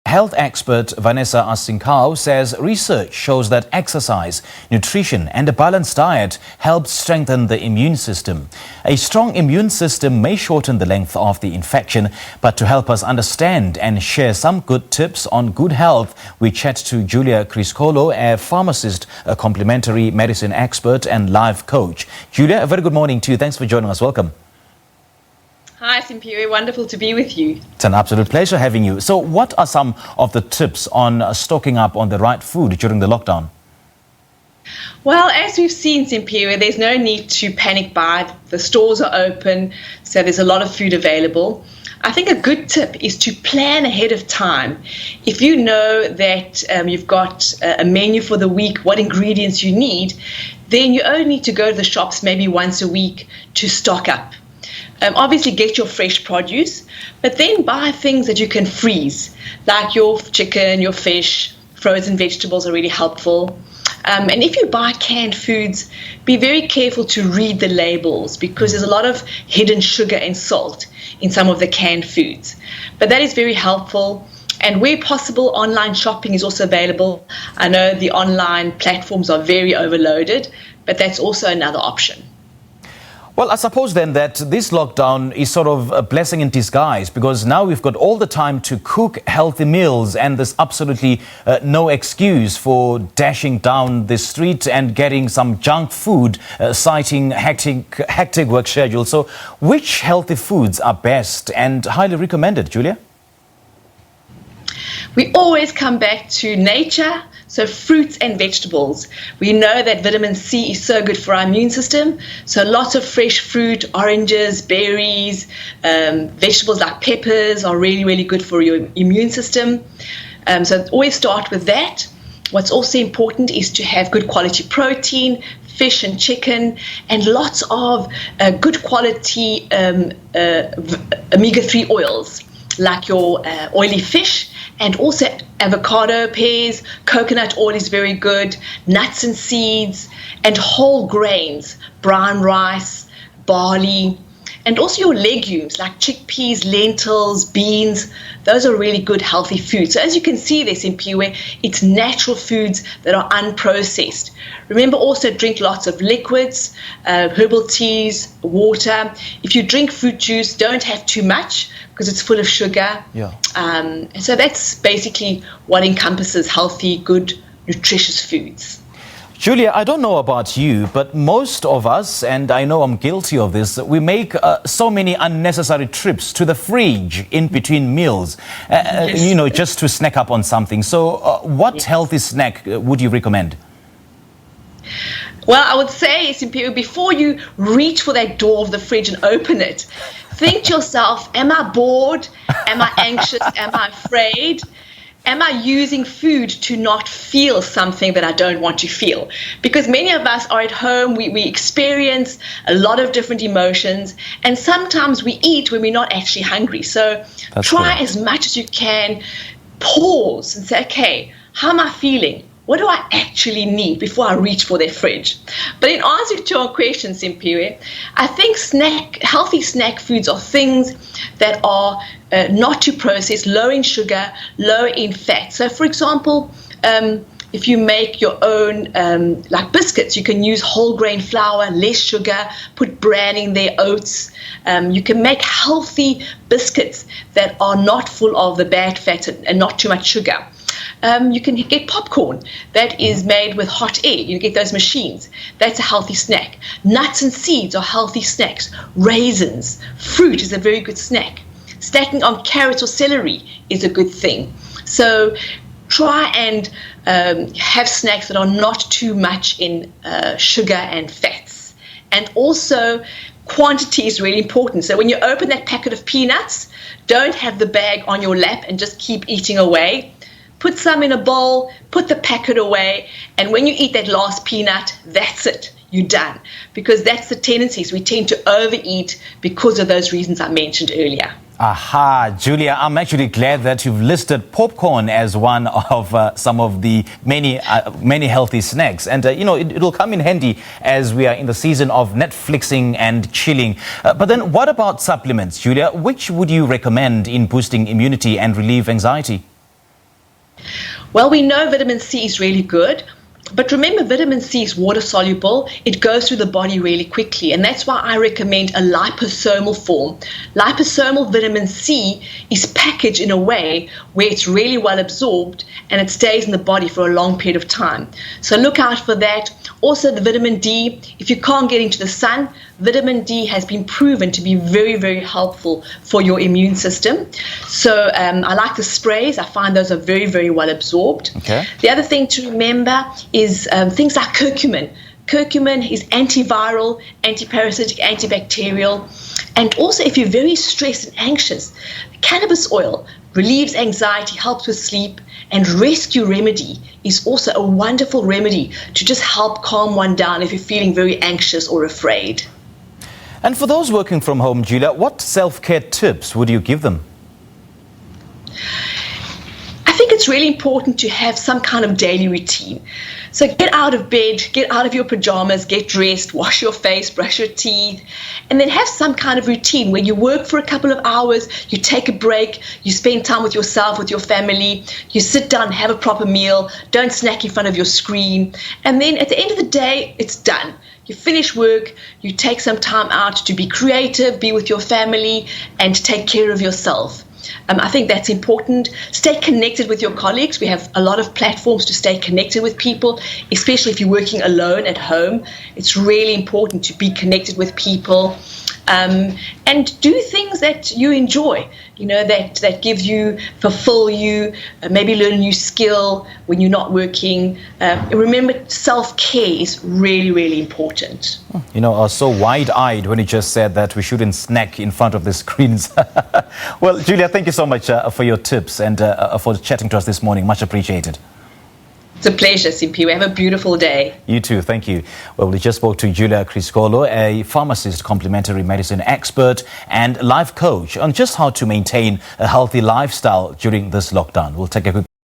Health expert Vanessa Ascencao says research shows that exercise, nutrition and a balanced diet helps strengthen the immune system. A strong immune system may shorten the length of the infection, but to help us understand and share some good tips on good health, we chat to Guilia Criscuolo, a pharmacist, a complementary medicine expert and life coach. Guilia, a very good morning to you. Thanks for joining us. Welcome. Hi, Simpiwe. Wonderful to be with you. It's an absolute pleasure having you. So what are some of the tips on stocking up on the right food during the lockdown? Well, as we've seen, Simpiwe, there's no need to panic buy. The stores are open, so there's a lot of food available. I think a good tip is to plan ahead of time. If you know that you've got a menu for the week, what ingredients you need, then you only need to go to the shops maybe once a week to stock up. Obviously get your fresh produce, but then buy things that you can freeze, like your chicken, your fish. Frozen vegetables are really helpful. And if you buy canned foods, be very careful to read the labels because there's a lot of hidden sugar and salt in some of the canned foods. But that is very helpful. And where possible, online shopping is also available. I know the online platforms are very overloaded, but that's also another option. Well, I suppose then that this lockdown is sort of a blessing in disguise because now we've got all the time to cook healthy meals and there's absolutely no excuse for dashing down the street and getting some junk food, citing hectic work schedule. So which healthy foods are best and highly recommended, Guilia? We always come back to nature, so fruits and vegetables. We know that vitamin C is so good for our immune system, so lots of fresh fruit, oranges, berries, vegetables like peppers are really, really good for your immune system. So always start with that. What's also important is to have good quality protein, fish and chicken, and lots of good quality omega-3 oils, like your oily fish, and also avocado, pears, coconut oil is very good, nuts and seeds, and whole grains, brown rice, barley, and also your legumes like chickpeas, lentils, beans. Those are really good healthy foods. So as you can see there, Simpiwe, it's natural foods that are unprocessed. Remember also drink lots of liquids, herbal teas, water. If you drink fruit juice, don't have too much because it's full of sugar. Yeah. So that's basically what encompasses healthy, good, nutritious foods. Guilia, I don't know about you, but most of us, and I know I'm guilty of this, we make so many unnecessary trips to the fridge in between meals, Yes. just to snack up on something. So what healthy snack would you recommend? Well, I would say, Simpiwe, before you reach for that door of the fridge and open it, think to yourself, am I bored? Am I anxious? Am I afraid? Am I using food to not feel something that I don't want to feel? Because many of us are at home, we experience a lot of different emotions, and sometimes we eat when we're not actually hungry. So try as much as you can, pause and say, okay, how am I feeling? What do I actually need before I reach for their fridge? But in answer to your question, Simpiwe, I think healthy snack foods are things that are not too processed, low in sugar, low in fat. So, for example, if you make your own, like biscuits, you can use whole grain flour, less sugar, put bran in there, oats. You can make healthy biscuits that are not full of the bad fat and not too much sugar. You can get popcorn that is made with hot air. You get those machines. That's a healthy snack. Nuts and seeds are healthy snacks. Raisins, fruit is a very good snack. Snacking on carrots or celery is a good thing. So try and have snacks that are not too much in sugar and fats. And also quantity is really important. So when you open that packet of peanuts, don't have the bag on your lap and just keep eating away. Put some in a bowl, put the packet away, and when you eat that last peanut, that's it. You're done. Because that's the tendencies. We tend to overeat because of those reasons I mentioned earlier. Aha, Guilia, I'm actually glad that you've listed popcorn as one of some of the many healthy snacks. And, it'll come in handy as we are in the season of Netflixing and chilling. But then what about supplements, Guilia? Which would you recommend in boosting immunity and relieve anxiety? Well, we know vitamin C is really good, but remember, vitamin C is water soluble. It goes through the body really quickly, and that's why I recommend a liposomal form. Liposomal vitamin C is packaged in a way where it's really well absorbed and it stays in the body for a long period of time. So look out for that. Also, the vitamin D, if you can't get into the sun, vitamin D has been proven to be very, very helpful for your immune system. So I like the sprays. I find those are very, very well absorbed. Okay. The other thing to remember is things like curcumin. Curcumin is antiviral, antiparasitic, antibacterial. And also, if you're very stressed and anxious, cannabis oil relieves anxiety, helps with sleep, and Rescue Remedy is also a wonderful remedy to just help calm one down if you're feeling very anxious or afraid. And for those working from home, Guilia, what self-care tips would you give them? I think it's really important to have some kind of daily routine. So get out of bed, get out of your pajamas, get dressed, wash your face, brush your teeth, and then have some kind of routine where you work for a couple of hours, you take a break, you spend time with yourself, with your family, you sit down, have a proper meal, don't snack in front of your screen, and then at the end of the day, it's done. You finish work, you take some time out to be creative, be with your family, and take care of yourself. I think that's important. Stay connected with your colleagues. We have a lot of platforms to stay connected with people, especially if you're working alone at home. It's really important to be connected with people and do things that you enjoy, that give you, fulfill you, maybe learn a new skill when you're not working. Remember, self-care is really, really important. I was so wide-eyed when you just said that we shouldn't snack in front of the screens. Well, Guilia, thank you so much for your tips and for chatting to us this morning. Much appreciated. It's a pleasure, Simpiwe. Have a beautiful day. You too. Thank you. Well, we just spoke to Guilia Criscuolo, a pharmacist, complementary medicine expert and life coach on just how to maintain a healthy lifestyle during this lockdown. We'll take a quick